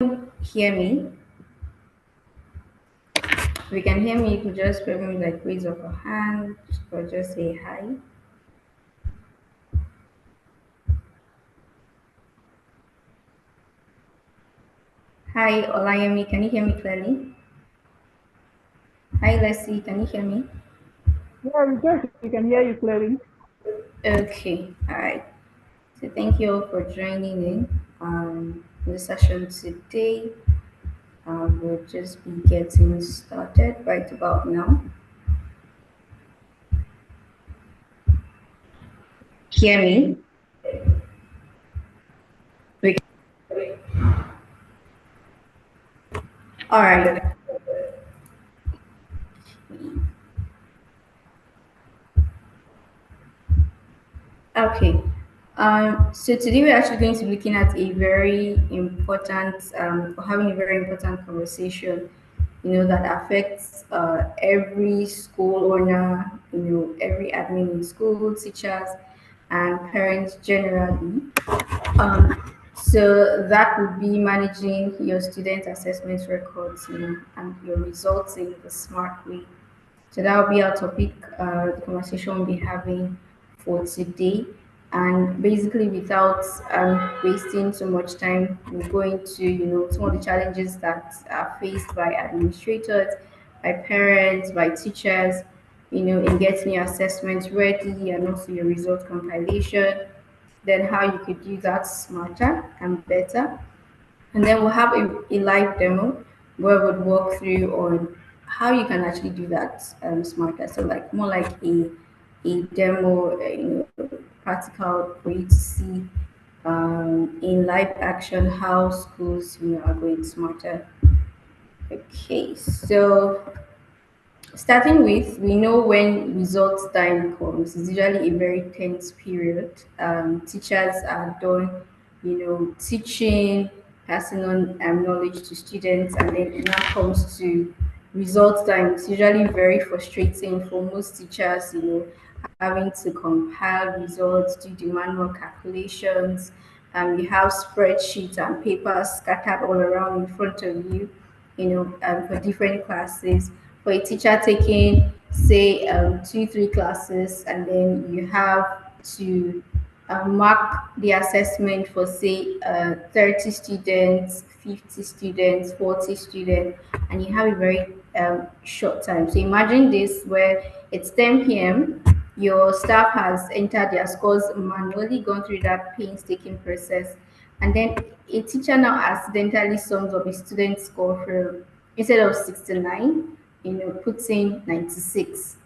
hear me? If you can hear me, you could just probably like raise up a hand or just say hi. Hi, Olayemi, can you hear me clearly? Hi, Leslie, can you hear me? Yeah, Rejoice, we can hear you clearly. Okay, all right. So thank you all for joining in the session today. We'll just be getting started right about now. Hear me? We- All right. Okay. So today we're actually going to be looking at a very important, or having a very important conversation, that affects every school owner, every admin in school, teachers, and parents generally. So that would be managing your student assessment records, and your results in the smart way. So that will be our topic, the conversation we'll be having for today. And basically, without wasting so much time, we'll go into some of the challenges that are faced by administrators, by parents, by teachers, in getting your assessments ready and also your result compilation. Then how you could do that smarter and better, and then we'll have a live demo where we'll walk through on how you can actually do that smarter. So like more like a demo, practical for you to see in live action how schools are going smarter. Okay, so starting with, we know when results time comes, it's usually a very tense period. Teachers are done, teaching, passing on knowledge to students, and then it now comes to results time. It's usually very frustrating for most teachers, having to compile results, do the manual calculations. You have spreadsheets and papers scattered all around in front of you, for different classes. For a teacher taking, say, two, three classes, and then you have to mark the assessment for, say, 30 students, 50 students, 40 students, and you have a very short time. So imagine this where it's 10 p.m., your staff has entered their scores manually, gone through that painstaking process, and then a teacher now accidentally sums up a student's score for, instead of 69, puts in 96.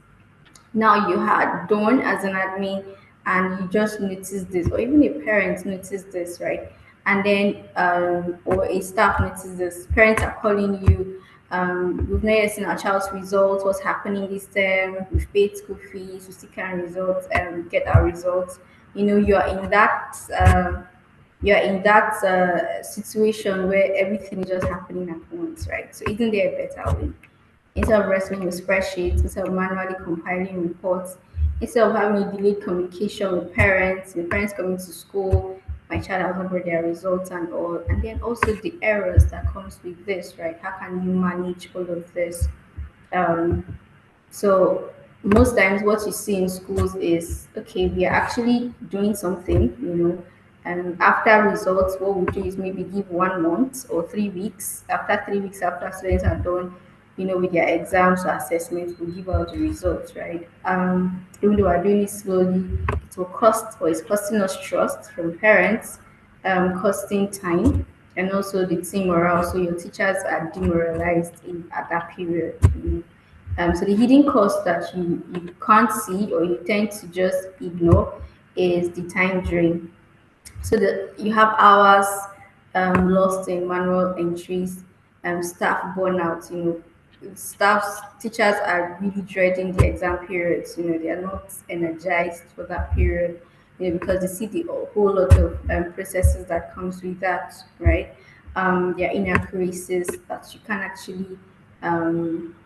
Now you had done as an admin and you just noticed this, or even a parent noticed this, right? And then or a staff noticed this, parents are calling you, we've not yet seen our child's results, what's happening this term, we've paid school fees, we still can't results and get our results. You're in that situation where everything is just happening at once, right? So isn't there a better way? Instead of wrestling with spreadsheets, instead of manually compiling reports, instead of having a delayed communication with parents coming to school, my child has not got their results and all, and then also the errors that comes with this, right? How can you manage all of this? Um, so most times what you see in schools is, okay, we are actually doing something, and after results, what we do is maybe give 1 month or 3 weeks. After 3 weeks, after students are done, with their exams or assessments, we give out the results, right? Even though we're doing it slowly, it will cost, or it's costing us trust from parents, costing time, and also the team morale. So your teachers are demoralized at that period. So the hidden cost that you can't see or you tend to just ignore is the time drain. So that you have hours lost in manual entries, staff burnout. Teachers are really dreading the exam periods. They are not energized for that period. Because they see the whole lot of processes that comes with that, right? There are inaccuracies that you can actually um,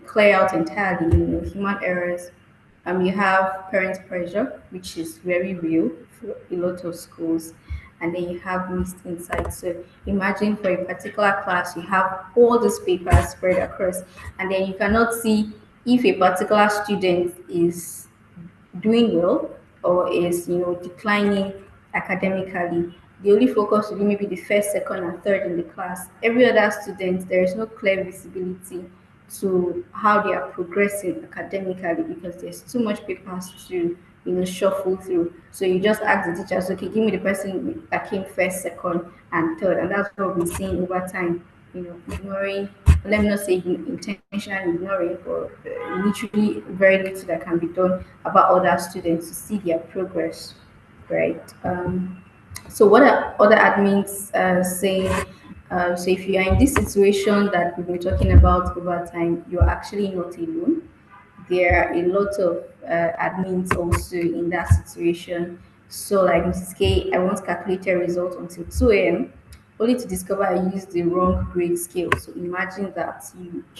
clear out entirely. Human errors. You have parent pressure, which is very real for a lot of schools, and then you have missed inside. So imagine for a particular class, you have all these papers spread across, and then you cannot see if a particular student is doing well or is declining academically. The only focus will be maybe the first, second, and third in the class. Every other student, there is no clear visibility to how they are progressing academically because there's too much papers to shuffle through. So you just ask the teachers, okay, give me the person that came first, second, and third, and that's what we've been seeing over time. Ignoring, let me not say intentionally ignoring, but literally very little that can be done about other students to see their progress, right? So what are other admins saying? So if you are in this situation that we've been talking about over time, you're actually not alone. There are a lot of admins also in that situation. So, like Mrs. K, I once calculated results until 2 a.m. only to discover I used the wrong grade scale. So imagine that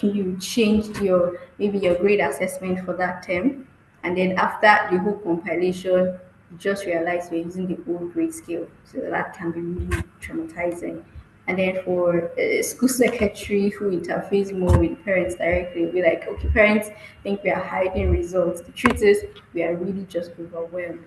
you changed your maybe your grade assessment for that term, and then after the whole compilation, you just realize you're using the old grade scale. So that can be really traumatizing. And then for a school secretary who interface more with parents directly, will be like, okay, parents think we are hiding results. The truth is, we are really just overwhelmed.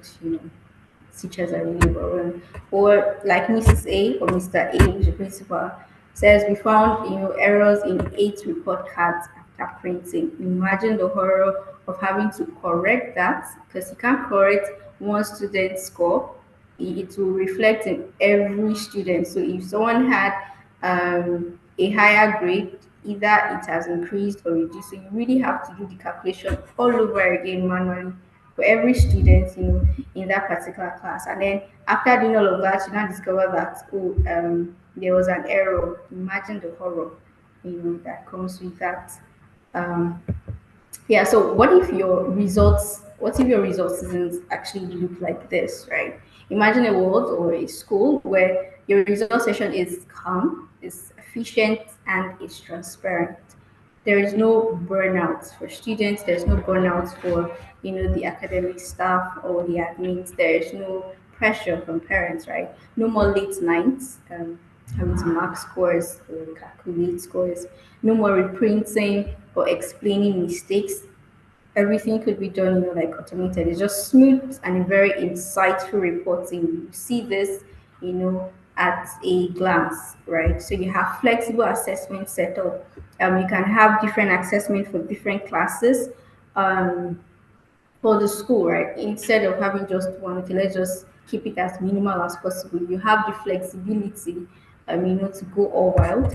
Teachers are really overwhelmed. Or like Mrs. A or Mr. A, who's the principal, says we found errors in 8 report cards after printing. Imagine the horror of having to correct that because you can't correct one student's score. It will reflect in every student. So if someone had a higher grade, either it has increased or reduced. So you really have to do the calculation all over again manually for every student, in that particular class. And then after doing all of that, you now discover that there was an error. Imagine the horror, that comes with that. Um, yeah, so what if your results doesn't actually look like this, right? Imagine a world or a school where your result session is calm, is efficient, and is transparent. There is no burnout for students, there's no burnout for the academic staff or the admins, there is no pressure from parents, right? No more late nights, having to mark scores or calculate scores, no more reprinting or explaining mistakes. Everything could be done, like automated. It's just smooth and very insightful reporting. You see this, at a glance, right? So you have flexible assessment setup. You can have different assessment for different classes. For the school, right? Instead of having just one, okay, let's just keep it as minimal as possible. You have the flexibility, to go all wild.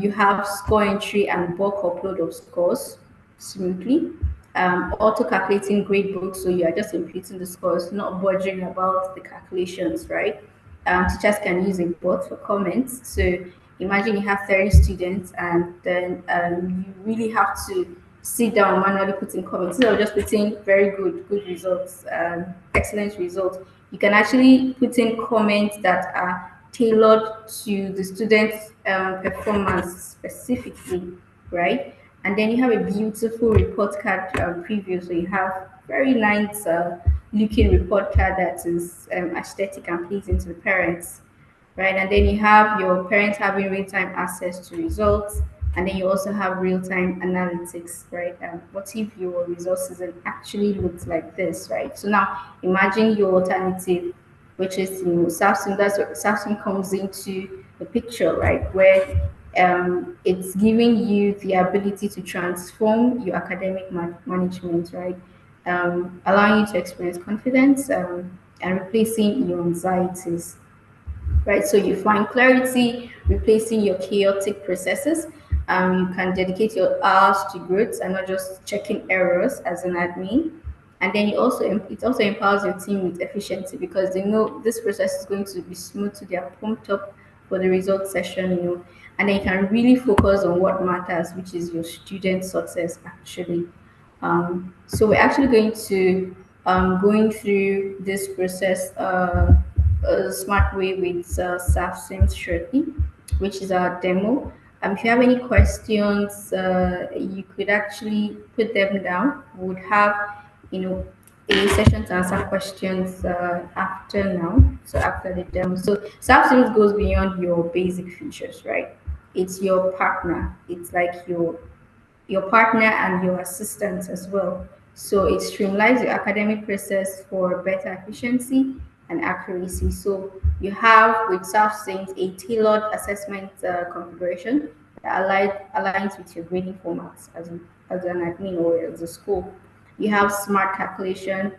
You have score entry and bulk upload of scores smoothly. Auto calculating grade books, so you are just inputting the scores, not bothering about the calculations, right? Teachers can use a bot for comments. So imagine you have 30 students and then you really have to sit down manually put in comments instead of just putting very good results, excellent results. You can actually put in comments that are tailored to the students' performance specifically, right? And then you have a beautiful report card preview. So you have very nice looking report card that is aesthetic and pleasing to the parents, right? And then you have your parents having real-time access to results, and then you also have real-time analytics, right? What if your results doesn't actually looks like this, right? So now imagine your alternative, which is Samsung. That's where Samsung comes into the picture, right? Where it's giving you the ability to transform your academic management, right? Allowing you to experience confidence and replacing your anxieties, right? So you find clarity, replacing your chaotic processes. You can dedicate your hours to growth and not just checking errors as an admin. And then it also empowers your team with efficiency because they know this process is going to be smooth, so they are pumped up for the result session, and then you can really focus on what matters, which is your student success actually. So we're actually going to going through this process a smart way with SAF Sims shortly, which is our demo. If you have any questions, you could actually put them down. We would have, you know, a session to answer questions after now. So after the demo, so self-esteem goes beyond your basic features, right? It's your partner. It's like your partner and your assistant as well. So it streamlines the academic process for better efficiency and accuracy. So you have with SAFSINS a tailored assessment configuration that aligns with your grading formats as an admin or as a school. You have smart calculation,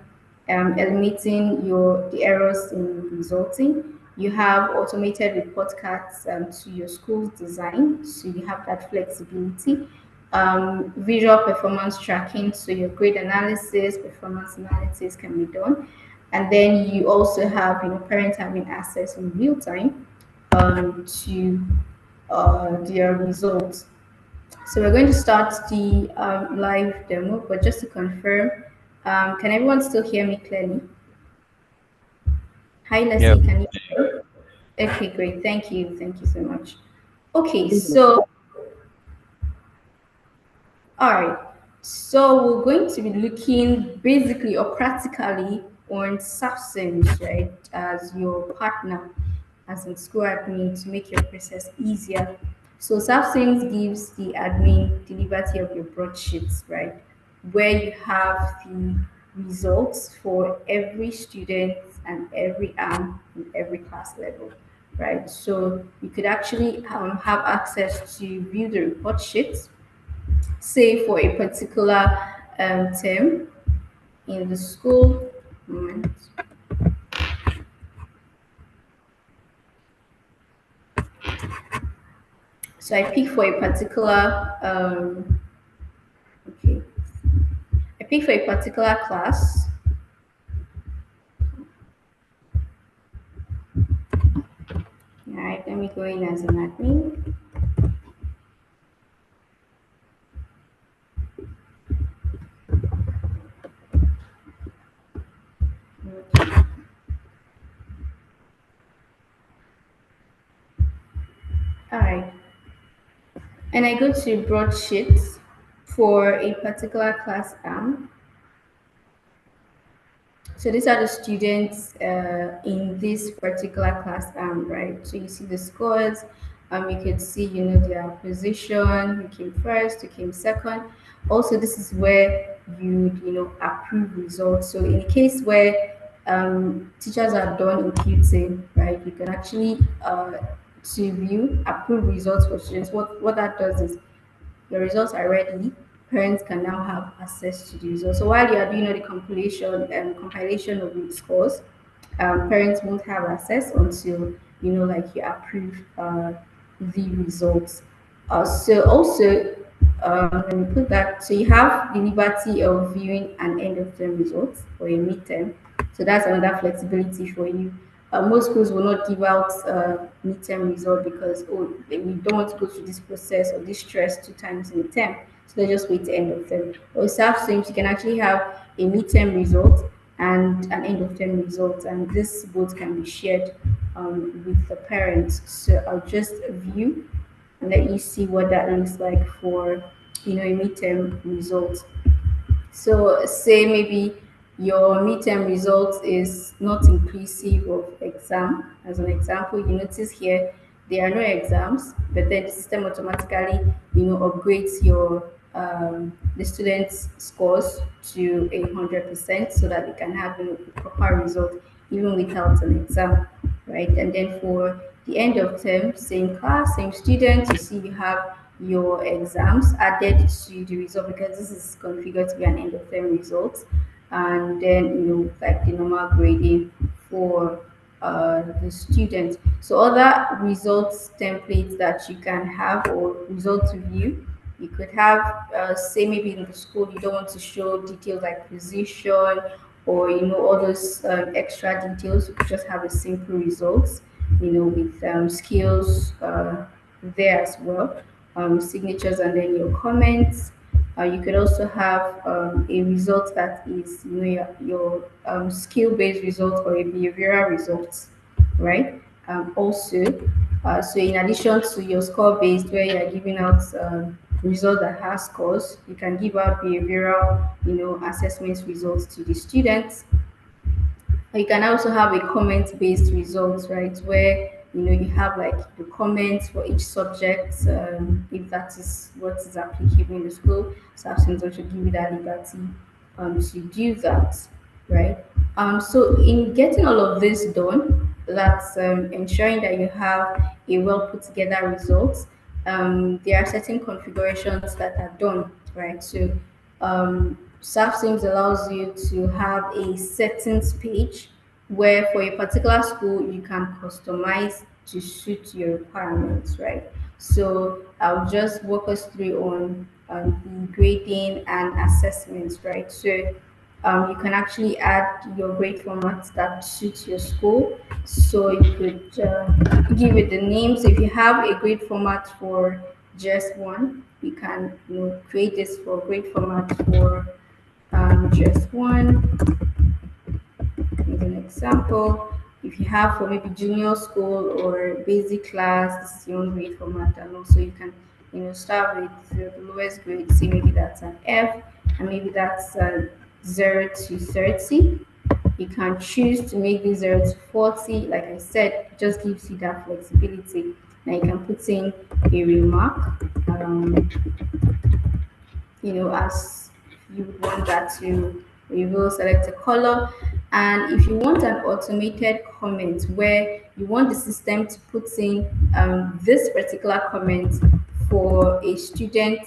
eliminating the errors in resulting. You have automated report cards to your school's design, so you have that flexibility. Visual performance tracking, so your grade analysis, performance analysis can be done. And then you also have parents having access in real time to their results. So we're going to start the live demo, but just to confirm, can everyone still hear me clearly? Hi, Yeah. Leslie, can you hear me? Okay, great. Thank you so much. Okay, Yes. so all right. So we're going to be looking basically or practically on substance, right, as your partner, as in school admin to make your process easier. So substance gives the admin the liberty of your broadsheets, right, where you have the results for every student and every and every class level, right? So you could actually have access to view the report sheets, say for a particular term in the school. Moment. So I pick for a particular okay. I pick for a particular class. All right, let me go in as an admin. All right, and I go to broadsheets for a particular class So these are the students in this particular class, right? So you see the scores. You can see, their position. You came first, you came second. Also, this is where approve results. So in a case where teachers are done imputing, right, you can actually to view approve results for students. What that does is your results are ready, parents can now have access to the results. So while you are doing all the compilation and compilation of the scores, parents won't have access until like you approve the results. So also, let me put that. So you have the liberty of viewing an end of term results or a midterm. So that's another flexibility for you. Most schools will not give out midterm result because we don't want to go through this process or this stress two times in a term. So they just wait to end of term. Or self streams, you can actually have a midterm result and an end of term result, and this both can be shared with the parents. So I'll just view and let you see what that looks like for a midterm result. So say maybe your midterm result is not inclusive of exam. As an example, you notice here there are no exams, but then the system automatically upgrades your the students' scores to 100% so that they can have a proper result even without an exam, right? And then for the end of term, same class, same students, you see you have your exams added to the result because this is configured to be an end of term result, and then like the normal grading for the student. So other results templates that you can have or results view, you could have say maybe in the school you don't want to show details like position or all those extra details. You could just have a simple results with skills there as well, signatures, and then your comments. You could also have a result that is your skill based result or a behavioral result, right? Also, so in addition to your score based where you're giving out result that has scores. You can give out behavioral, assessment results to the students. You can also have a comment-based results, right? Where you have like the comments for each subject, if that is what is applicable in the school. So absence also give you that liberty to do that, right? So in getting all of this done, that's ensuring that you have a well put together result. There are certain configurations that are done, right? So SAFSIMS allows you to have a settings page where for a particular school you can customize to suit your requirements, right? So I'll just walk us through on the grading and assessments, right? So you can actually add your grade formats that suits your school. So you could give it the name. So if you have a grade format for just one, you can create this for grade format for just one as an example. If you have for maybe junior school or basic class, this is your own grade format, and also you can start with the lowest grade. Say maybe that's an F, and maybe that's 0 to 30. You can choose to make this 0 to 40. Like I said, it just gives you that flexibility. Now you can put in a remark. As you would want that to reveal, select a color. And if you want an automated comment where you want the system to put in this particular comment for a student,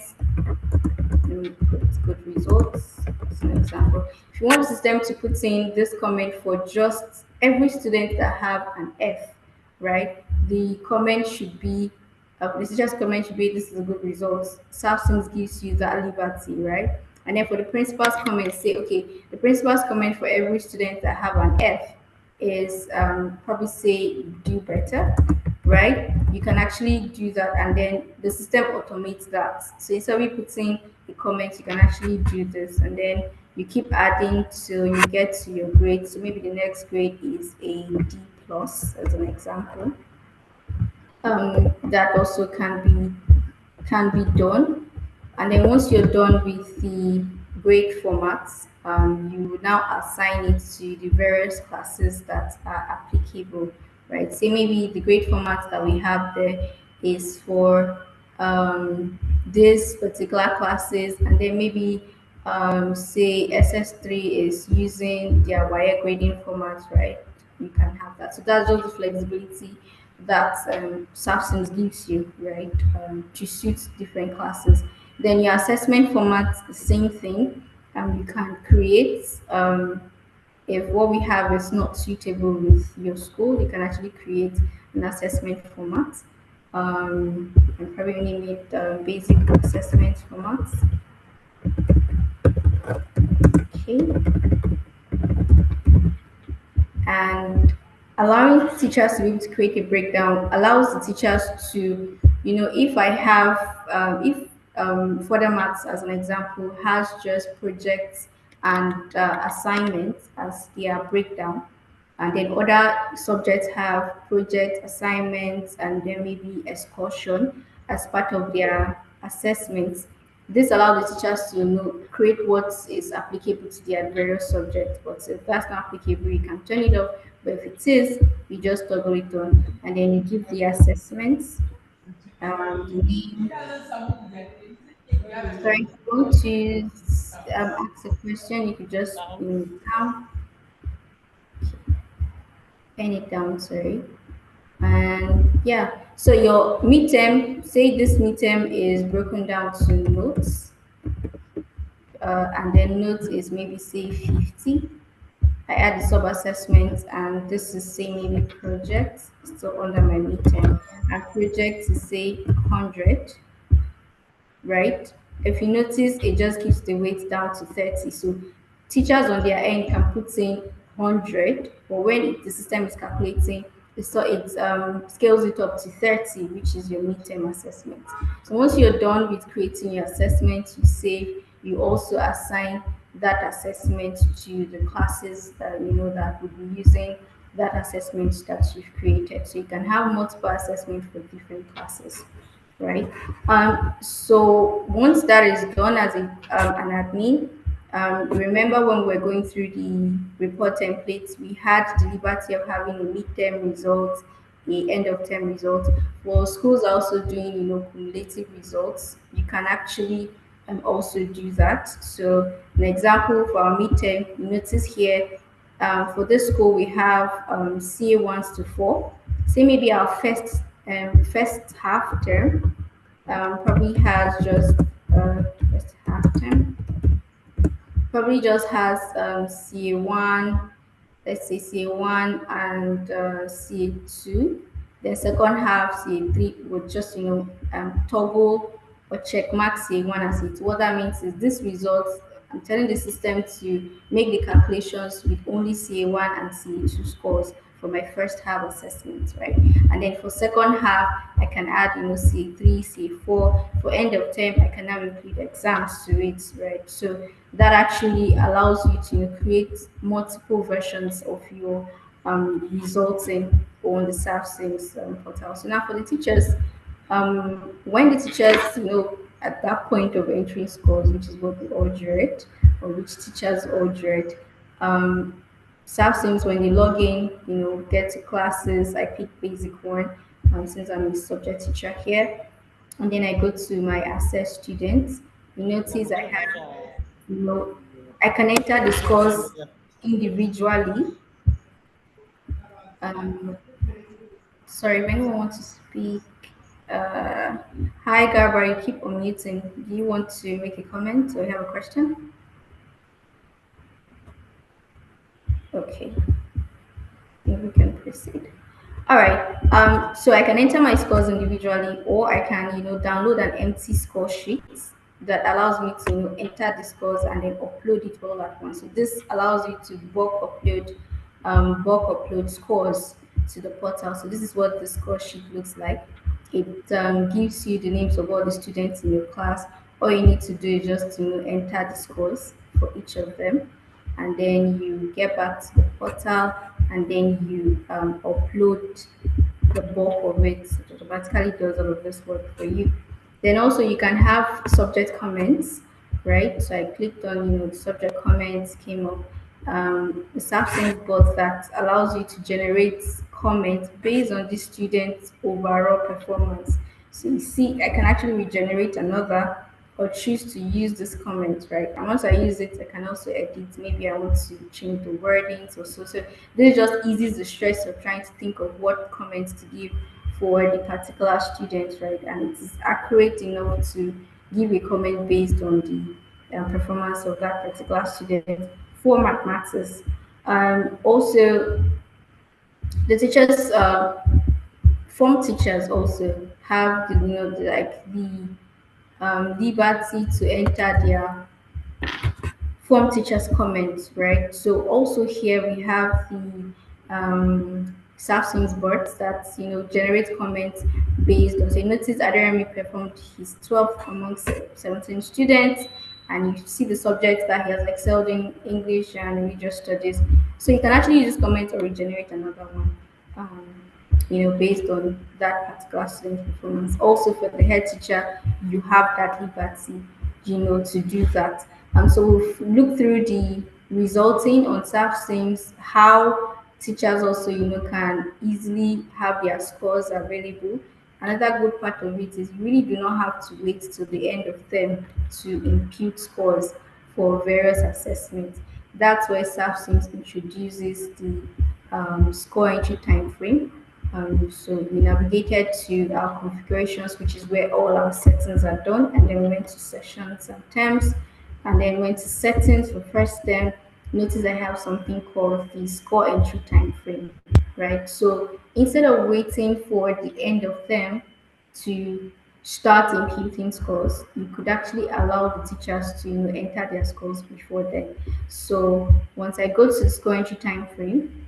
let me put good results as an example. If you want the system to put in this comment for just every student that have an F, right? The comment should be the teacher's comment should be this is a good result. Substance gives you that liberty, right? And then for the principal's comment, say okay, the principal's comment for every student that have an F is probably say do better, right? You can actually do that, and then the system automates that. So instead of putting a comment, you can actually do this, and then you keep adding till you get to your grade. So maybe the next grade is a D plus, as an example. That also can be done. And then once you're done with the grade formats, you will now assign it to the various classes that are applicable, right? Say maybe the grade format that we have there is for these particular classes, and then maybe say SS3 is using their wire grading format, right? You can have that. So that's just the flexibility that Substance gives you, right, to suit different classes. Then your assessment format, the same thing. You can create, if what we have is not suitable with your school, you can actually create an assessment format. And probably name it basic assessment format. Okay. And allowing teachers to be able to create a breakdown allows the teachers to, if I have, if further maths as an example has just projects and assignments as their breakdown, and then other subjects have project assignments and then maybe excursion as part of their assessments. This allows the teachers to create what is applicable to their various subjects. But if that's not applicable, you can turn it off. But if it is, you just toggle it on, and then you give the assessments. The name. Sorry, if you want to ask a question, you could just pen it down. Sorry. And yeah, so your midterm, say this midterm is broken down to notes, and then notes is maybe say 50. I add the sub assessment, and this is say maybe project, still under my midterm, and project is say 100, right? If you notice, it just keeps the weight down to 30. So teachers on their end can put in 100, but when the system is calculating, it scales it up to 30, which is your midterm assessment. So once you're done with creating your assessment, you save, you also assign that assessment to the classes that that would be using that assessment that you've created. So you can have multiple assessments for different classes. right? So once that is done as an admin, remember when we were going through the report templates, we had the liberty of having a midterm results, a end of term results. Well, schools are also doing, cumulative results. You can actually also do that. So an example for our midterm, you notice here, for this school we have CA ones to four. Say maybe our first half term probably has just first half term probably just has CA1, let's say CA1 and CA2. The second half, CA3, would just, toggle or check mark CA1 and CA2. What that means is this results, I'm telling the system to make the calculations with only CA1 and CA2 scores for my first half assessment, right? And then for second half, I can add, CA3, CA4. For end of term, I can now include exams to it, right? So that actually allows you to create multiple versions of your results on the SAFSIMS portal. So now for the teachers, when the teachers, at that point of entering scores, which is what we all dread, or which teachers all dread, um, SAFSIMS, when they log in, get to classes, I pick basic one, since I'm a subject teacher here, and then I go to my access students. You notice I have, you know, I can enter the scores individually. Um, sorry, if anyone wants to speak. Uh, Hi, Gabra, you keep unmuting. Do you want to make a comment or you have a question? Okay, I think we can proceed. All right. So I can enter my scores individually, or I can, download an empty score sheet that allows me to, enter the scores and then upload it all at once. So this allows you to bulk upload scores to the portal. So this is what the score sheet looks like. It gives you the names of all the students in your class. All you need to do is just to enter the scores for each of them, and then you get back to the portal, and then you upload the bulk of it. So it automatically does all of this work for you. Then also you can have subject comments, right? So I clicked on, the subject comments came up. The Substance bot that allows you to generate comments based on the student's overall performance. So you see, I can actually regenerate another or choose to use this comment, right? And once I use it, I can also edit. Maybe I want to change the wordings or so. So this just eases the stress of trying to think of what comments to give for the particular student, right? And it is accurate enough to give a comment based on the performance of that particular student for mathematics. Also, the teachers, form teachers also have the, liberty to enter their form teachers comments, right? So also here we have the Samsung's boards that generate comments based on. So you notice Aderemi performed his 12th amongst 17 students, and you see the subjects that he has excelled in: English and religious studies. So you can actually use this comment or regenerate another one. Based on that particular student's performance. Also, for the head teacher, you have that liberty, to do that. So we've looked through the resulting on SAF Sims, how teachers also, can easily have their scores available. Another good part of it is you really do not have to wait till the end of term to impute scores for various assessments. That's where SAF Sims introduces the score entry time frame. So we navigated to our configurations, which is where all our settings are done, and then we went to sessions and terms, and then went to settings for first term. Notice I have something called the score entry time frame, right? So instead of waiting for the end of term to start imputing scores, you could actually allow the teachers to enter their scores before then. So once I go to the score entry time frame,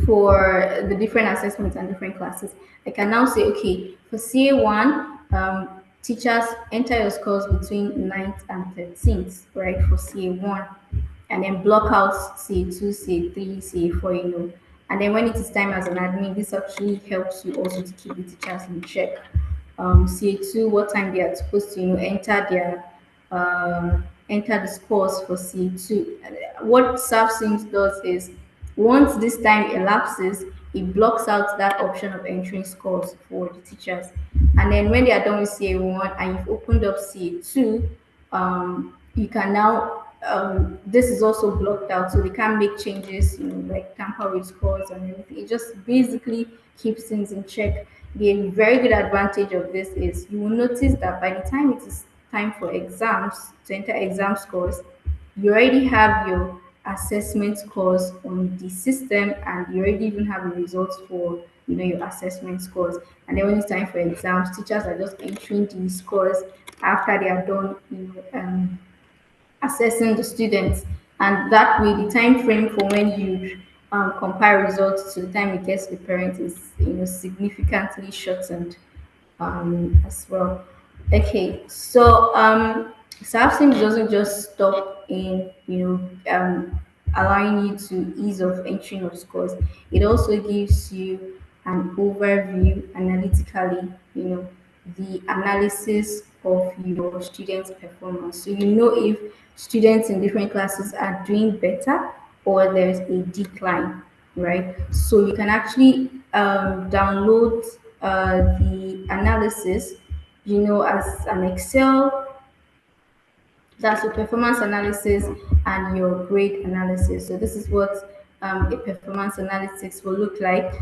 for the different assessments and different classes, I can now say, okay, for CA1, teachers enter your scores between 9th and 13th, right, for CA1, and then block out CA2, CA3, CA4, And then when it is time as an admin, this actually helps you also to keep the teachers in check. CA2, what time they are supposed to enter their enter the scores for CA2. What SAFSIMS does is once this time elapses, it blocks out that option of entering scores for the teachers. And then when they are done with CA1 and you've opened up CA2, you can now this is also blocked out, so they can't make changes, like tamper with scores and everything. It just basically keeps things in check. The very good advantage of this is you will notice that by the time it is time for exams to enter exam scores, you already have your assessment scores on the system, and you already even have the results for your assessment scores. And then when it's time for exams, teachers are just entering these scores after they are done assessing the students, and that way the time frame for when you compile results to the time it gets to the parent is significantly shortened as well. Okay, so SAFSIM doesn't just stop in allowing you to ease of entering of scores. It also gives you an overview analytically, the analysis of your students' performance. So you know if students in different classes are doing better or there's a decline, right? So you can actually download the analysis, as an Excel. That's your performance analysis and your grade analysis. So this is what a performance analysis will look like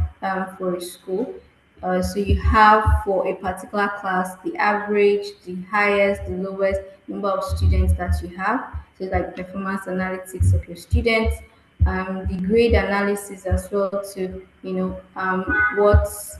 for a school. So you have for a particular class the average, the highest, the lowest number of students that you have. So it's like performance analytics of your students, the grade analysis as well to what's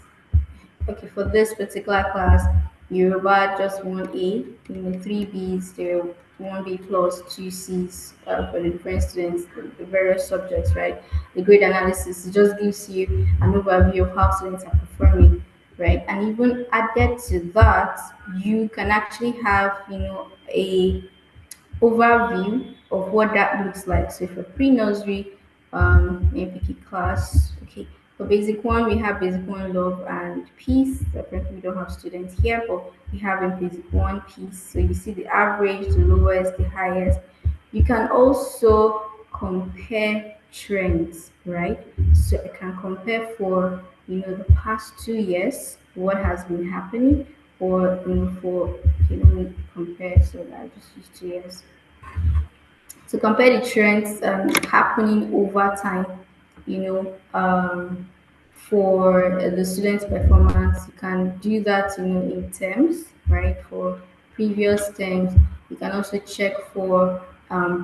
okay, for this particular class, Yoruba just 1A, three Bs, there 1B plus, two Cs for the different students, the various subjects, right? The grade analysis just gives you an overview of how students are performing, right? And even added to that, you can actually have, a overview of what that looks like. So for pre-nursery, maybe pick a class. Okay, for basic one, we have basic one love and peace. Apparently, we don't have students here, but we have in basic one peace. So you see the average, the lowest, the highest. You can also compare trends, right? So I can compare for the past 2 years what has been happening, or for let me compare. So I just use 2 years to compare the trends happening over time, for the students' performance. You can do that, in terms, right? For previous terms, you can also check for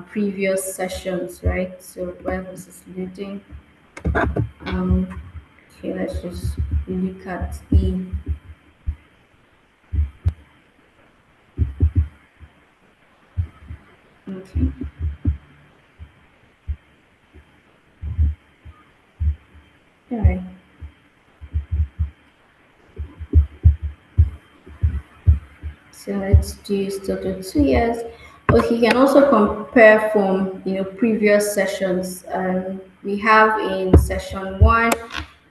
previous sessions, right? So while this is loading, um, okay, let's just look at the okay. All right. So let's do still do 2 years. Okay, you can also compare from previous sessions. We have in session one,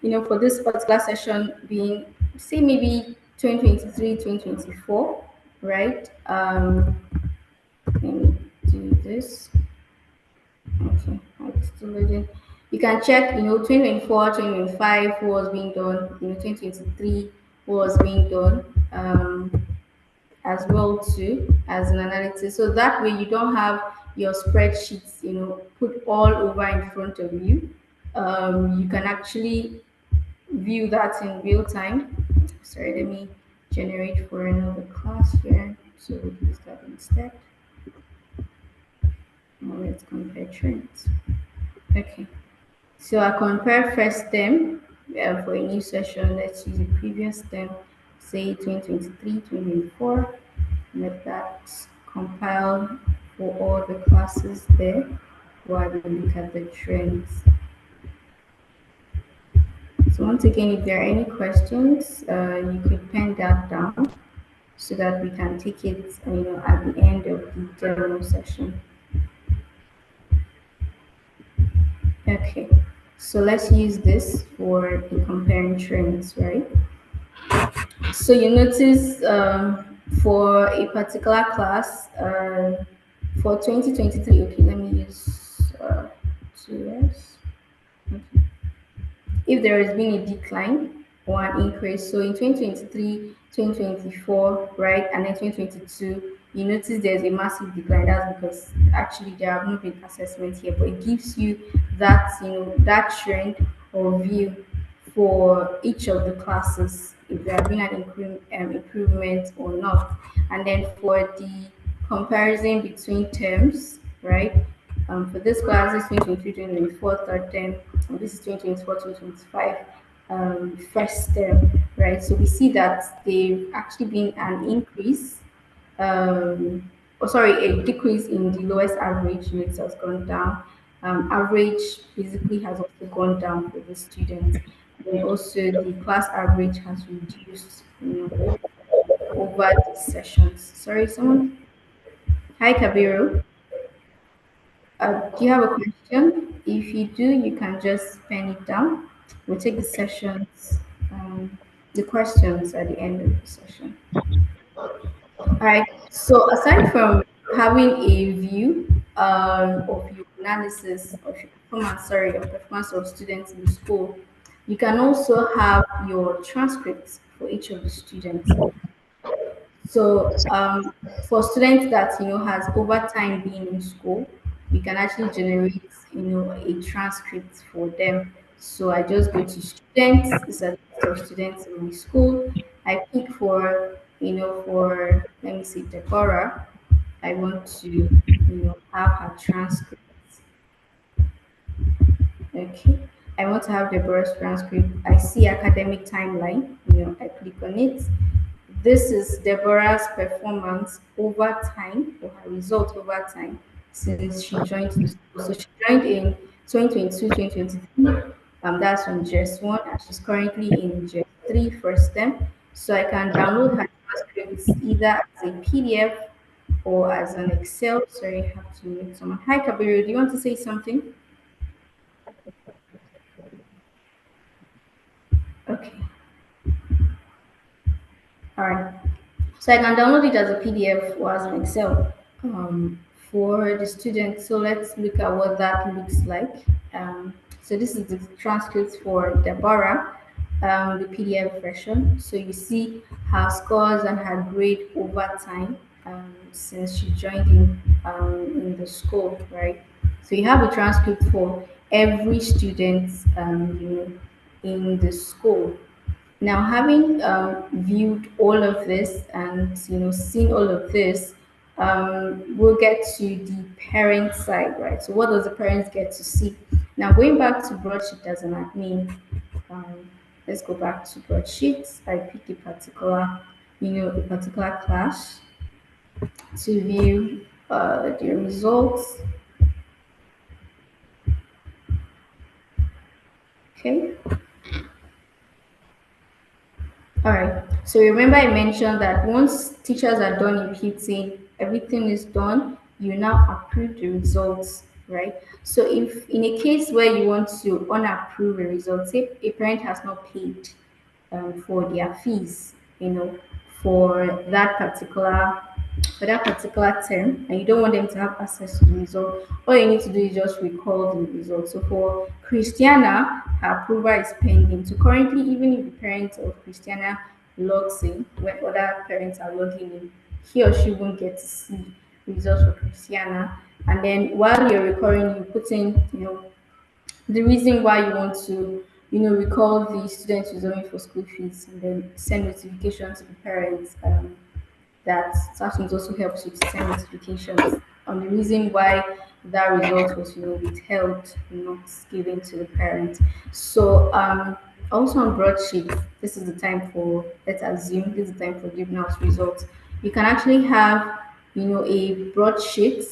for this particular session being say maybe 2023, 2024, right? Let me do this. Okay, it's still loading. You can check, 2024, 2025, what was being done, 2023, what was being done. As well too as an analysis, so that way you don't have your spreadsheets put all over in front of you. You can actually view that in real time. Sorry, let me generate for another class here, so we'll use that instead. Now let's compare trends. Okay, so I compare first term for a new session. Let's use the previous term, say 2023, 2024. Let that compile for all the classes there while we look at the trends. So once again, if there are any questions, you could pen that down so that we can take it, at the end of the demo session. Okay, so let's use this for the comparing trends, right? So you notice for a particular class, for 2023, okay, let me use 2 years. If there has been a decline or an increase. So in 2023, 2024, right, and then 2022, you notice there's a massive decline. That's because actually there have not been assessments here, but it gives you that, that trend or view for each of the classes, if there have been an improvement or not. And then for the comparison between terms, right? For this class, this is 2023, 2024 third term, and this is 2024, 2025 first term, right? So we see that they've actually been an increase, a decrease in the lowest average units has gone down. Average basically has also gone down for the students. And also the class average has reduced, over the sessions. Sorry, someone. Hi, Kabiru. Do you have a question? If you do, you can just pen it down. We'll take the sessions, the questions at the end of the session. All right. So aside from having a view of your analysis of your performance, sorry, of performance of students in the school, you can also have your transcripts for each of the students. So for students that has over time been in school, we can actually generate a transcript for them. So I just go to students, it's a list of students in my school. I pick for let me see, Deborah. I want to have her transcript. Okay. I want to have Deborah's transcript. I see academic timeline. I click on it. This is Deborah's performance over time, or her result over time since she joined the school. So she joined in 2022, 2023. That's from JS 1, and she's currently in JS 3 first term. So I can download her transcripts either as a PDF or as an Excel. Sorry, I have to mute someone. Hi, Kabiru. Do you want to say something? Okay. All right. So I can download it as a PDF or as an Excel for the students. So let's look at what that looks like. So this is the transcript for Deborah, the PDF version. So you see her scores and her grade over time since she joined in the school, right? So you have a transcript for every student in the school. Now, having viewed all of this and seen all of this, we'll get to the parent side, right? So, what does the parents get to see? Now, going back to broadsheet as an admin, um, let's go back to broadsheets. I pick a particular class to view the results. Okay. All right. So remember I mentioned that once teachers are done imputing, everything is done, you now approve the results, right? So if in a case where you want to unapprove a result, say a parent has not paid for their fees, for that particular term, and you don't want them to have access to the result, all you need to do is just recall the result. So for Christiana, her approval is pending. So currently, even if the parent of Christiana logs in, when other parents are logging in, he or she won't get to see results for Christiana. And then while you're recording, you put in, the reason why you want to recall the students who's owing for school fees, and then send notification to the parents. That Sashins also helps you to send notifications on the reason why that result was withheld, not given to the parent. So also on broadsheet, this is the time for, let's assume this is the time for giving out results. You can actually have a broadsheet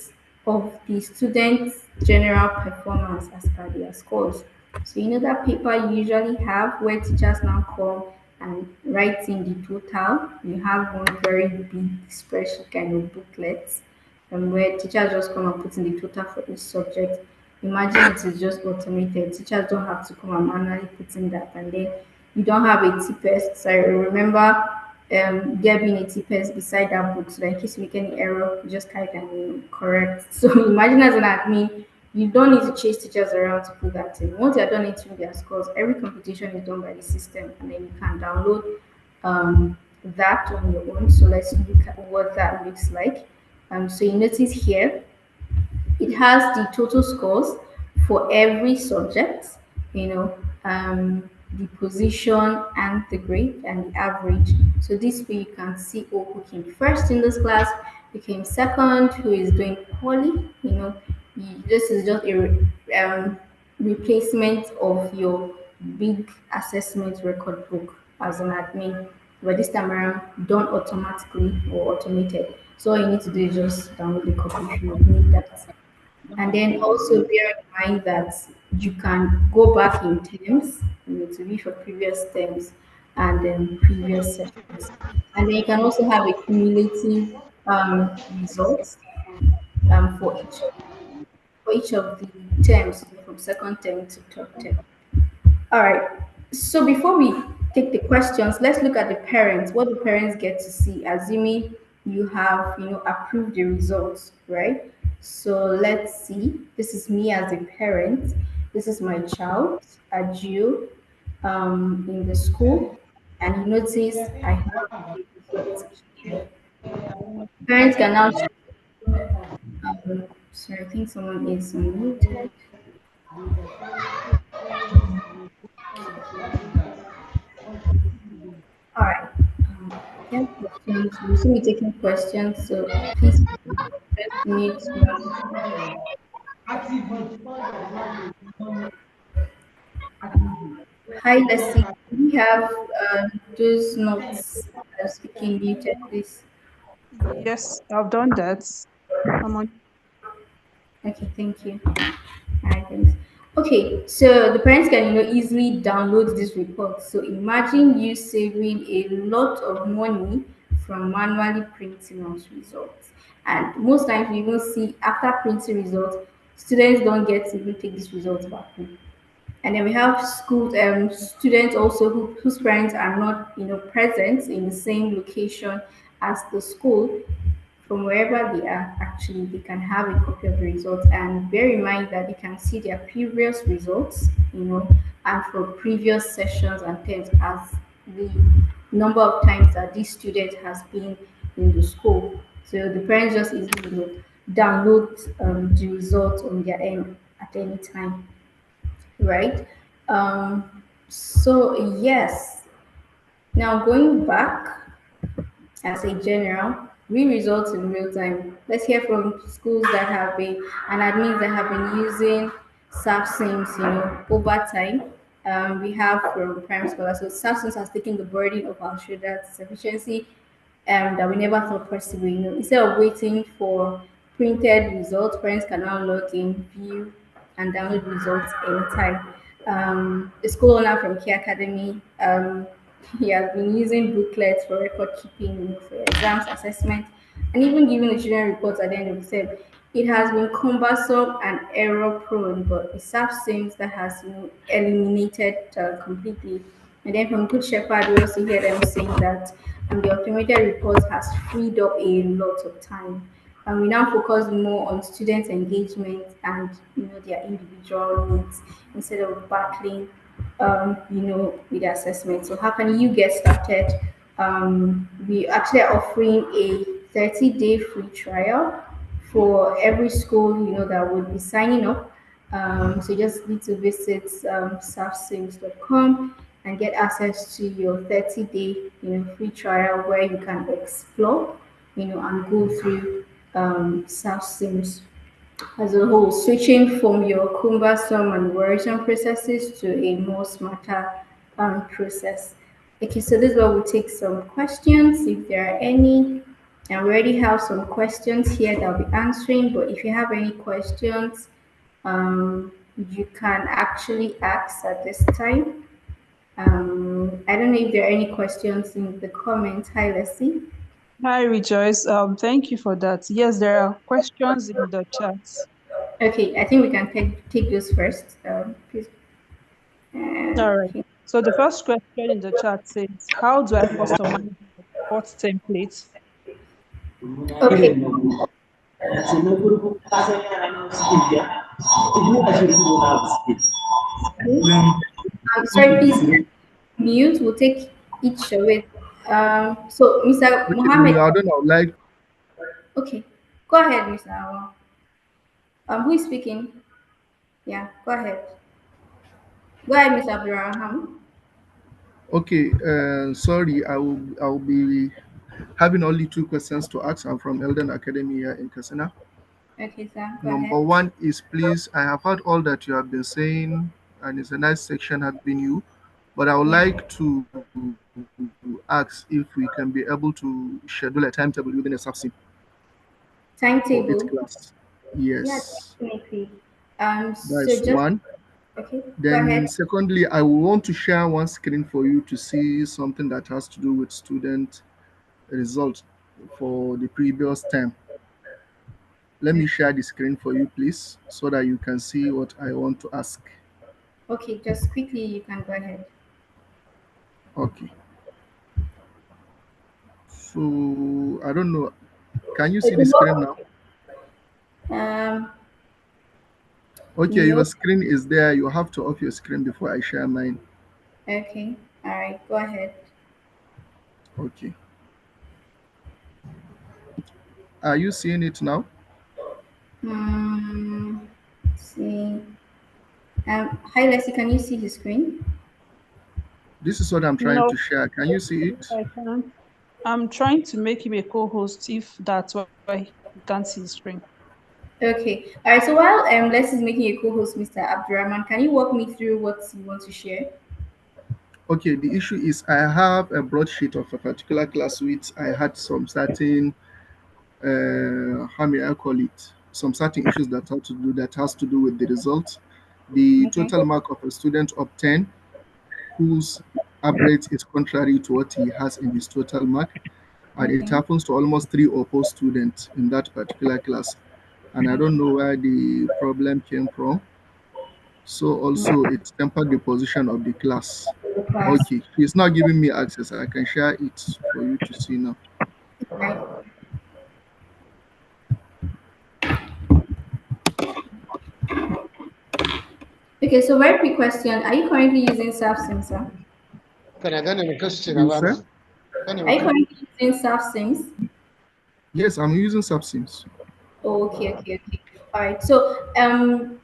of the students' general performance as per their scores. So that paper you usually have where teachers now come and write in the total. You have one very big spreadsheet kind of booklet where teachers just come and put in the total for each subject. Imagine it is just automated. Teachers don't have to come and manually put in that, and then you don't have a TPS. So I remember there being a TPS beside that book so that in case you make any error, you just type and correct. So imagine as an admin, you don't need to chase teachers around to put that in. Once you're done entering their scores, every computation is done by the system and then you can download that on your own. So let's look at what that looks like. So you notice here it has the total scores for every subject, you know, the position and the grade and the average. So this way you can see, oh, who came first in this class, who came second, who is doing poorly, this is just replacement of your big assessment record book as an admin, but this time around done automatically or automated. So all you need to do is just download the copy if you need that. And then also bear in mind that you can go back in terms, to read for previous terms and then previous sessions. And then you can also have a cumulative results for each of the terms from second term to third term. All right. So before we take the questions, let's look at the parents. What do parents get to see? Assuming you have, approved the results, right? So let's see. This is me as a parent. This is my child, Ajiu, in the school, and you notice I have the results here. Parents can now. Sorry, I think someone is unmuted. All right. If you have questions, we'll soon be taking questions, so please just need to. Hi, Leslie. We have those notes speaking muted, please. Yes, I've done that. I'm on. Okay, thank you. All right, thanks. Okay, so the parents can easily download this report. So imagine you saving a lot of money from manually printing out results. And most times we even see after printing results, students don't get to even take these results back home. And then we have school students also whose parents are not present in the same location as the school. From wherever they are, actually they can have a copy of the results, and bear in mind that they can see their previous results, and for previous sessions and terms as the number of times that this student has been in the school. So the parents just easily download the results on their end at any time, right? So yes, now going back as a general, real results in real time. Let's hear from schools that have been and admins that have been using SAFSIMS, over time. We have from prime scholars. So SAFSIMS has taken the burden of our shoulders, efficiency that we never thought possible. Instead of waiting for printed results, parents can now log in, view, and download results anytime. The school owner from Key Academy, he has been using booklets for record keeping, for exams, assessment, and even giving the children reports at the end of the term. It has been cumbersome and error prone, but it seems that has eliminated completely. And then from Good Shepherd, we also hear them saying that the automated report has freed up a lot of time. And we now focus more on student engagement and their individual needs instead of battling with the assessment. So how can you get started? We actually are offering a 30-day free trial for every school that would be signing up. So you just need to visit safsims.com and get access to your 30-day free trial where you can explore and go through SafSims as a whole, switching from your cumbersome and worrisome processes to a more smarter process. Okay, so this is where we'll take some questions if there are any. And we already have some questions here that I'll be answering, but if you have any questions, you can actually ask at this time. I don't know if there are any questions in the comments. Hi, Leslie. Hi, Rejoice. Thank you for that. Yes, there are questions in the chat. Okay, I think we can take those first. Please. All right. Okay. So the first question in the chat says, how do I customize my support template. Okay. Sorry, please mute. We'll take each away. So, Mr. Okay, Mohammed. Oluwadun, I would like. Okay, go ahead, Mr. Awa. Who is speaking? Yeah, go ahead. Go ahead, Mr. Abraham. Okay, sorry, I will be having only two questions to ask. I'm from Eldon Academy here in Kasina. Okay, sir, go Number ahead. one is, please, I have heard all that you have been saying, and it's a nice section having you, but I would Yeah, like to ask if we can be able to schedule a timetable using a subsim for each timetable. class. Yeah, Yes, definitely. that So is just one. okay. Go Then, ahead. secondly, I will want to share one screen for you to see something that has to do with student results for the previous term. Let me Okay. share the screen for you, please, so that you can see what I want to ask. Okay, just quickly, you can go ahead. Okay. So, I don't know. Can you see Okay, the screen now? um, Okay, your no. screen is there. You have to off your screen before I share mine. Okay. All right. Go ahead. Okay. Are you seeing it now? Let's see. Hi, Leslie. Can you see the screen? This is what I'm trying to No, share. Can you see it? I can't. I'm trying to make him a co-host if that's why you can't see the screen. Okay. All right. So while Les is making a co-host, Mr. Abdurrahman, can you walk me through what you want to share? Okay, the issue is I have a broadsheet of a particular class which I had some certain how may I call it, some certain issues that has to do with the results. The Okay. total mark of a student obtained whose average is contrary to what he has in his total mark, and it Okay. happens to almost three or four students in that particular class. And I don't know where the problem came from. So also it tempered the position of the class. The class. Okay, he's not giving me access. I can share it for you to see now. Right. Okay. So very quick question: are you currently using Self Sensor? Kana gane me question You about say? it. Gane Are me you question. currently using Self Sims? Yes, I'm using subsims. Oh, okay, okay, okay. All right. So,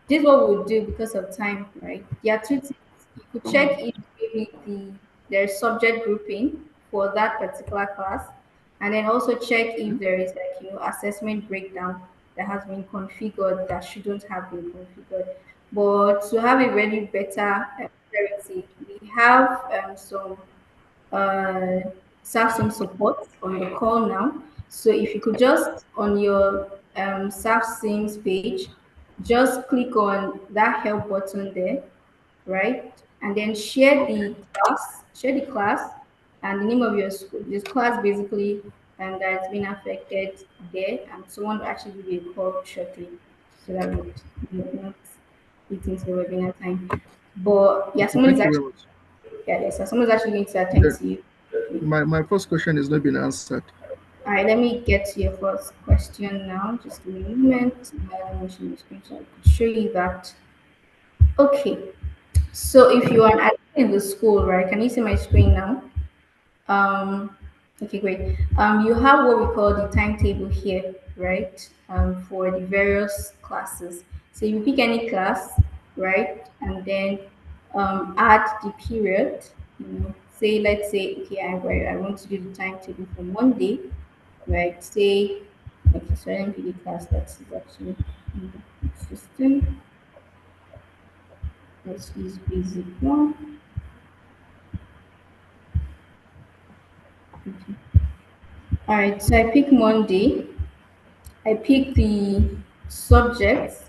this is what we'll do because of time, right? There are two things. You could check if maybe there's subject grouping for that particular class, and then also check if there is like assessment breakdown that has been configured that shouldn't have been configured. But to have a really better clarity, we have some uh, Samsung support on the call now. So if you could just on your Samsung's page, just click on that help button there, right? And then share the class and the name of your school, this class basically, and that's been affected there, and someone will actually give you a call shortly so that we would not eat into the webinar time. But yeah, Okay, someone is thank you very actually much. yeah, yes, so someone's actually going to attend Uh, to you. my first question is not been answered. All right, let me get to your first question now. Just a moment. Let me show you the screen so I can show you that. Okay, so if you are an admin in the school, right? Can you see my screen now? Um, okay, great. You have what we call the timetable here, right? For the various classes. So you pick any class, right? And then add the period. Say let's say okay, I want to do the timetable for Monday, right? Say okay, so let me pick the class that is actually in the system. Let's use basic one. All right, so I pick Monday. I pick the subjects.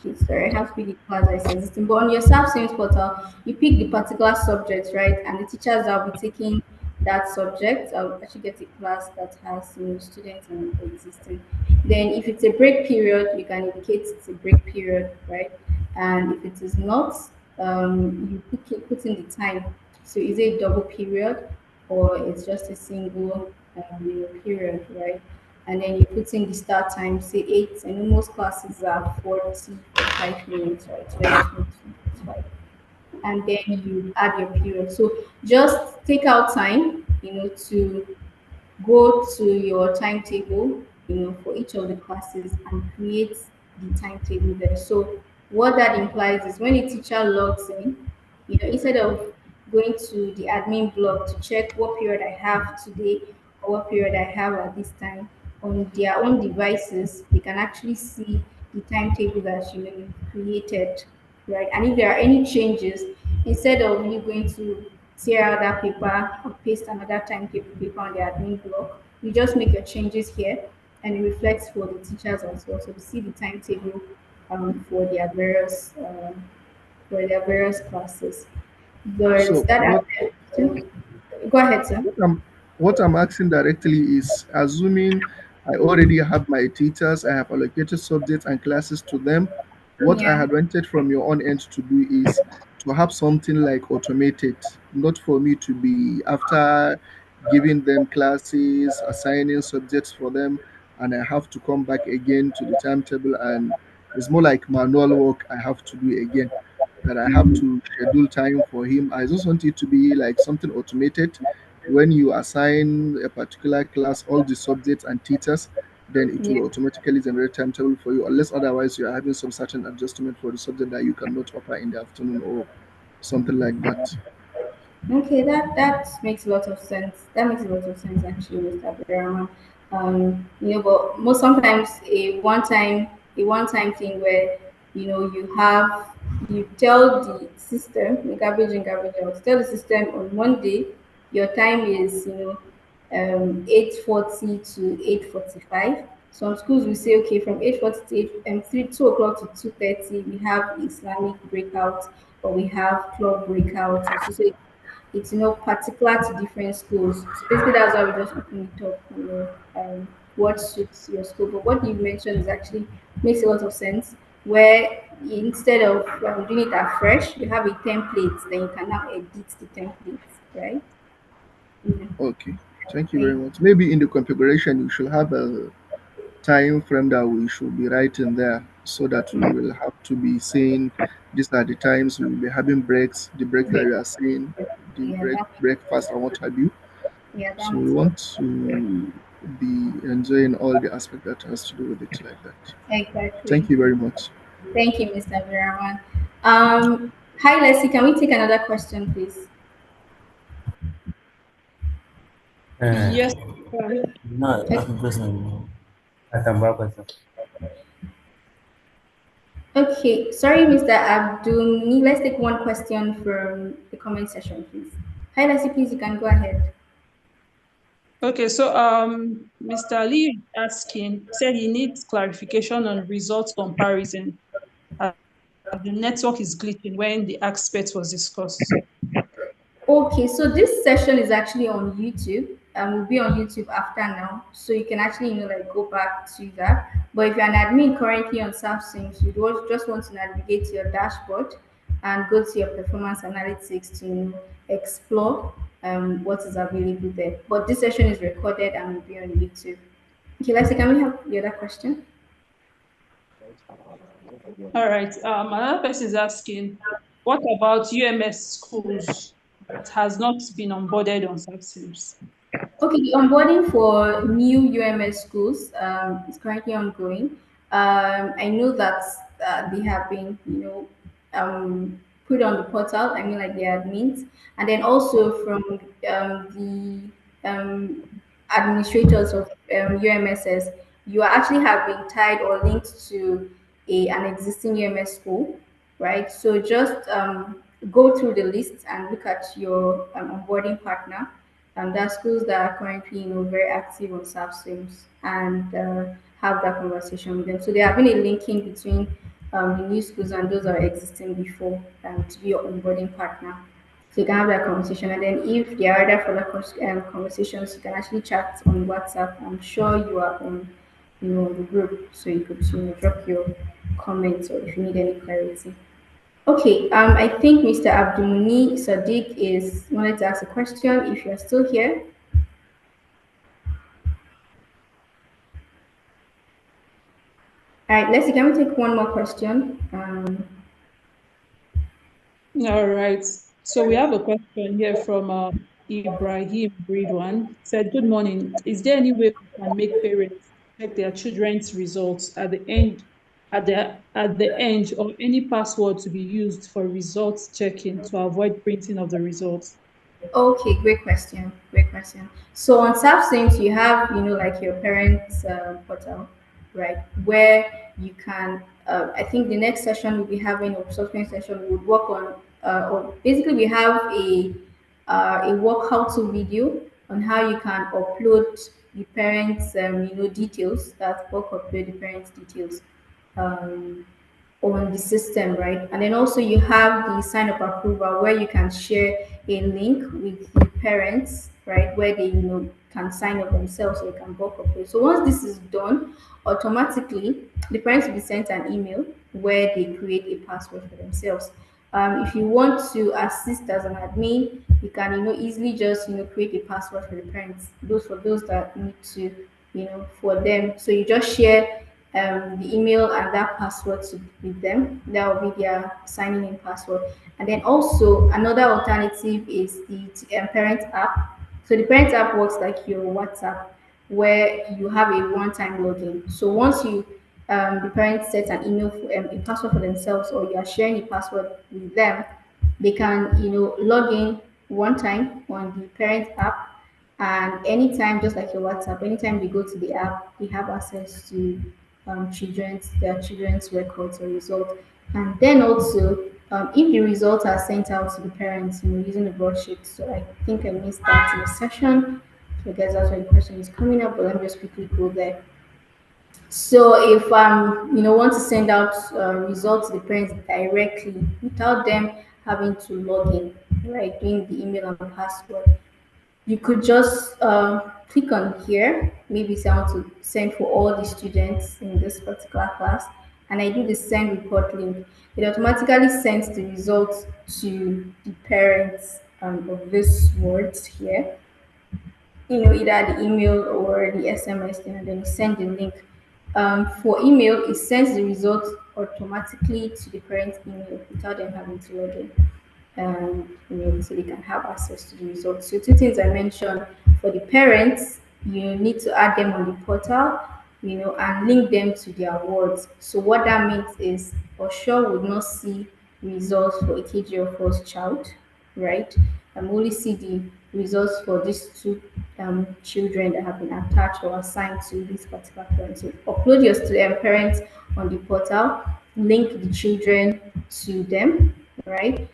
Okay, sorry, I have to pick the class that is existing. But on your self science portal, you pick the particular subject, right? And the teachers that will be taking that subject, I'll actually get a class that has students and existing. Then if it's a break period, you can indicate it's a break period, right? And if it is not, put in the time. So is it a double period or it's just a single? period, right? And then you put in the start time, say 8. I know most classes are 45 minutes, right? So I just put 45, and then you add your period. So just take out time, to go to your timetable, for each of the classes and create the timetable there. So what that implies is when a teacher logs in, instead of going to the admin blog to check what period I have today or what period I have at this time on their own devices, they can actually see the timetable that you created, right? And if there are any changes, instead of you going to tear out that paper or paste another timetable paper on the admin block, you just make your changes here and it reflects for the teachers as well. So to see the timetable for their various classes. There's So that what aspect too. Go ahead, sir. what I'm what I'm asking directly is assuming I already have my teachers, I have allocated subjects and classes to them. What I Yeah, had wanted from your own end to do is to have something like automated, not for me to be after giving them classes, assigning subjects for them, and I have to come back again to the timetable, and it's more like manual work I have to do again, that I have to schedule time for him. I just want it to be like something automated. When you assign a particular class all the subjects and teachers, then it yeah. will automatically generate timetable for you, unless otherwise you are having some certain adjustment for the subject that you cannot offer in the afternoon or something like that. Okay, that makes a lot of sense. That makes a lot of sense actually, Mr. Abdurrahman. But most sometimes a one time thing where you tell the system, the garbage in garbage out, tell the system on Monday your time is 8:40 to 8:45. Some schools will say, okay, from 8:40 to 8 and 2 o'clock to 2:30 we have Islamic breakout or we have club breakout. And so it's particular to different schools. So basically, that's why we just open it up. What suits your school. But what you mentioned is actually makes a lot of sense. Where instead of doing it afresh, you have a template, then you can now edit the template, right? Yeah. Okay, thank you very Thank much. Maybe in the configuration you should have a time frame that we should be writing there, so that we will have to be saying these are the times we will be having breaks, the breaks that you. you are saying, the Yeah, breakfast and what have you. that So we makes a lot want to be enjoying all the aspect that has to do with it like that. exactly. Thank you very much. Thank you, Mr. Viraman. Hi, Leslie. Can we take another question, please? Yes. Eh, no, Okay. ask me question. I can back question. Okay, sorry, Mr. Abdul. Let's take one question from the comment section, please. Hi, Lassie, please, you can go ahead. Okay, so Mr. Lee is asking, said he needs clarification on results comparison as the network is glitching when the aspect was discussed. Okay, so this session is actually on YouTube and will be on YouTube after now. So you can actually, like go back to that. But if you're an admin currently on SAFSIMS, you just want to navigate to your dashboard and go to your performance analytics to explore what is available there. But this session is recorded and will be on YouTube. Okay, Leslie, can we have the other question? All right. Another person is asking, what about UMS schools that has not been onboarded on SAPSIMS? Okay, the onboarding for new UMS schools is currently ongoing. I know that they have been, put on the portal. I mean, like the admins, and then also from the administrators of UMSs, you are actually have been tied or linked to an existing UMS school, right? So just go through the list and look at your onboarding partner. There are schools that are currently, very active on SAFSIMS and have that conversation with them. So there have been a linking between the new schools and those that are existing before to be your onboarding partner. So you can have that conversation, and then if there are other further conversations, you can actually chat on WhatsApp. I'm sure you are on, on the group, so you could drop your comments or if you need any clarity. Okay, I think Mr. Abdulmuni Sadiq is wanted to ask a question. If you're still here, right, Leslie, can we take one more question? All right. So we have a question here from Ibrahim Bridwan. Said, "Good morning. Is there any way we can make parents check their children's results at the end, at the end, or any password to be used for results checking to avoid printing of the results?" Okay, great question. Great question. So on SAPSIMS, you have, like your parents' portal, right? Where you can, I think the next session we'll be having, or subsequent session, we would work on, or basically we have a work how-to video on how you can upload the parents' details, that work upload the parents' details. Um, on the system, right? And then also you have the sign up approval where you can share a link with the parents, right? Where they can sign up themselves so they can book up it. So once this is done, automatically the parents will be sent an email where they create a password for themselves. If you want to assist as an admin, you can easily just create a password for the parents. Those for those that need to for them. So you just share the email and that password with them. That will be their signing in password. And then also another alternative is the parent app. So the parent app works like your WhatsApp, where you have a one-time login. So once the parents set an email for a password for themselves, or you are sharing a password with them, they can log in one time on the parent app, and anytime, just like your WhatsApp, anytime they go to the app, they have access to their children's records or result. And then also, if the results are sent out to the parents, using a broadsheet. So I think I missed that in the session. So I guess that's why the question is coming up, but let me just quickly go there. So if want to send out results to the parents directly without them having to log in, right, doing the email and password, you could just click on here, maybe say I want to send for all the students in this particular class, and I do the send report link. It automatically sends the results to the parents of these words here, either the email or the SMS thing, and then you send the link. For email, it sends the results automatically to the parent's email without them having to log in. So they can have access to the results. So two things I mentioned: for the parents, you need to add them on the portal, and link them to their wards. So what that means is, for sure, would not see results for a KG or first child, right? Only see the results for these two children that have been attached or assigned to this particular parent. So upload your parents on the portal, link the children to them, right?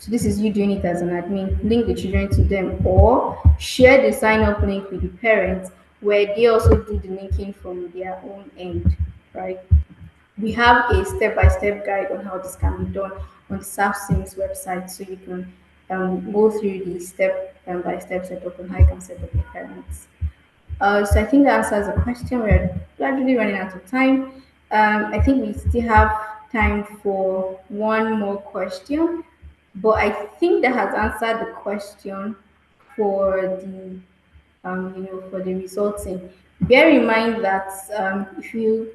So this is you doing it as an admin. Link the children to them, or share the sign up link with the parents, where they also do the linking from their own end, right? We have a step-by-step guide on how this can be done on the SAFSIMS website, so you can go through the step-by-step setup on how you can set up your parents. So I think that answers the question. We're gradually running out of time. I think we still have time for one more question, but I think that has answered the question for the resulting. Bear in mind that if you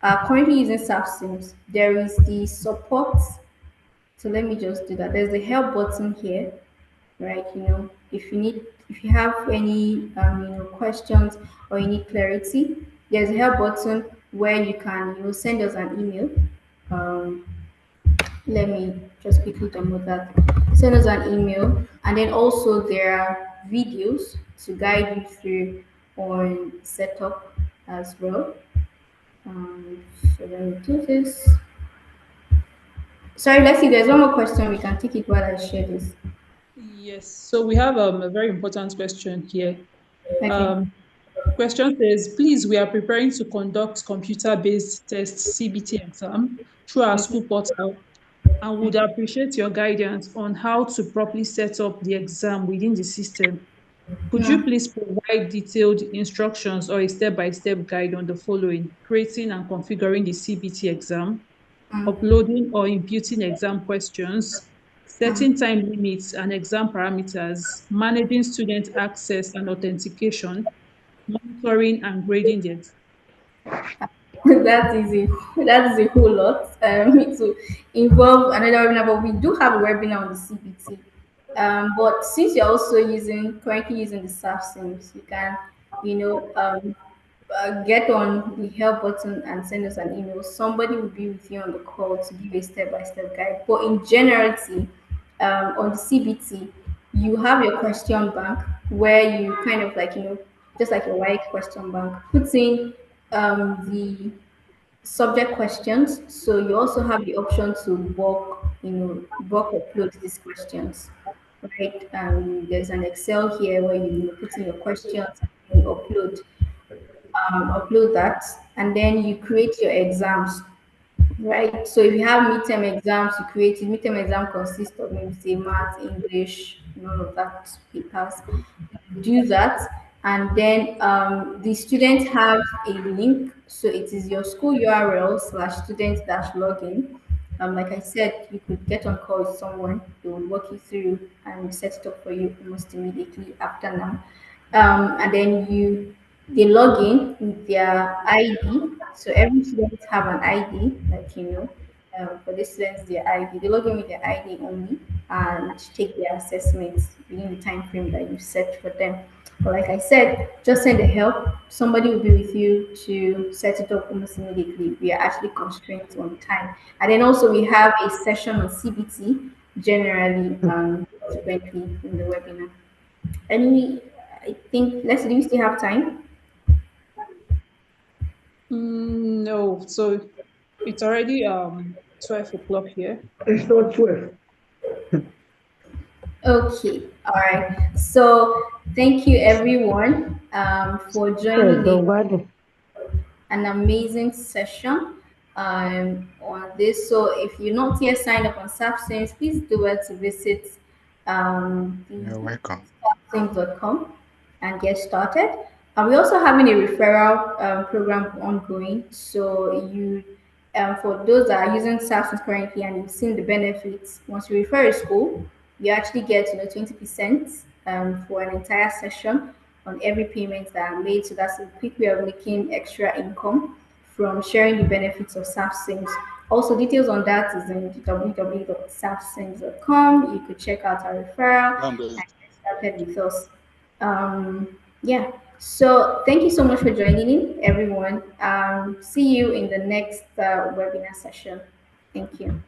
are currently using SAFSIMS, there is the support. So let me just do that. There's the help button here, right? If you have any questions or you need clarity, there's a help button where you can send us an email. Um, Let me just quickly download that. Send us an email, and then also there are videos to guide you through on setup as well. So let me do this. Sorry, let's see. There's one more question. We can take it while I share this. Yes. So we have a very important question here. Okay. Um, Question says, please, we are preparing to conduct computer-based test CBT exam through our Okay. school portal and would Okay. appreciate your guidance on how to properly set up the exam within the system. Could you Yeah. please provide detailed instructions or a step-by-step guide on the following: creating and configuring the CBT exam, uploading or imputing exam questions, setting time limits and exam parameters, managing student access and authentication, monitoring and grading the exam? That is that is a whole lot to involve another webinar, but we do have a webinar on the CBT. But since you're also currently using the SAF Sims, you can, you know, get on the help button and send us an email. Somebody will be with you on the call to give a step-by-step guide. But in generality, on the CBT, you have your question bank where you kind of like, just like your white question bank, put in the subject questions. So you also have the option to bulk upload these questions, right? There's an Excel here where you put in your questions and you upload that, and then you create your exams, right? So if you have midterm exams, you create it. Midterm exam consists of maybe say math, English, and all of that papers. You do that, and then the students have a link. So it is your school URL slash student dash login. Like I said, you could get on call with someone. They will walk you through and set it up for you almost immediately after now. And then they log in with their ID. So every student have an ID, like for the students their ID. They log in with their ID only and take their assessments within the time frame that you set for them. But like I said, just send the help. Somebody will be with you to set it up almost immediately. We are actually constrained on time. And then also we have a session on CBT generally subsequently in the webinar. Any, I think, let's do we still have time? No, so it's already 12 o'clock here. It's not 12. Okay, all right. So thank you everyone for joining So bad. an amazing session on this. So if you're not yet signed up on Substance, please do well to visit the You're welcome. substance.com and get started. And we're also having a referral program ongoing. So for those that are using Substance currently and you've seen the benefits, once you refer a school, you actually get 20% for an entire session on every payment that are made. So that's a quick way of making extra income from sharing the benefits of SAFSIMS. Also, details on that is in www.safsims.com. You could check out our referral and get started with us. Yeah. So thank you so much for joining in, everyone. See you in the next webinar session. Thank you.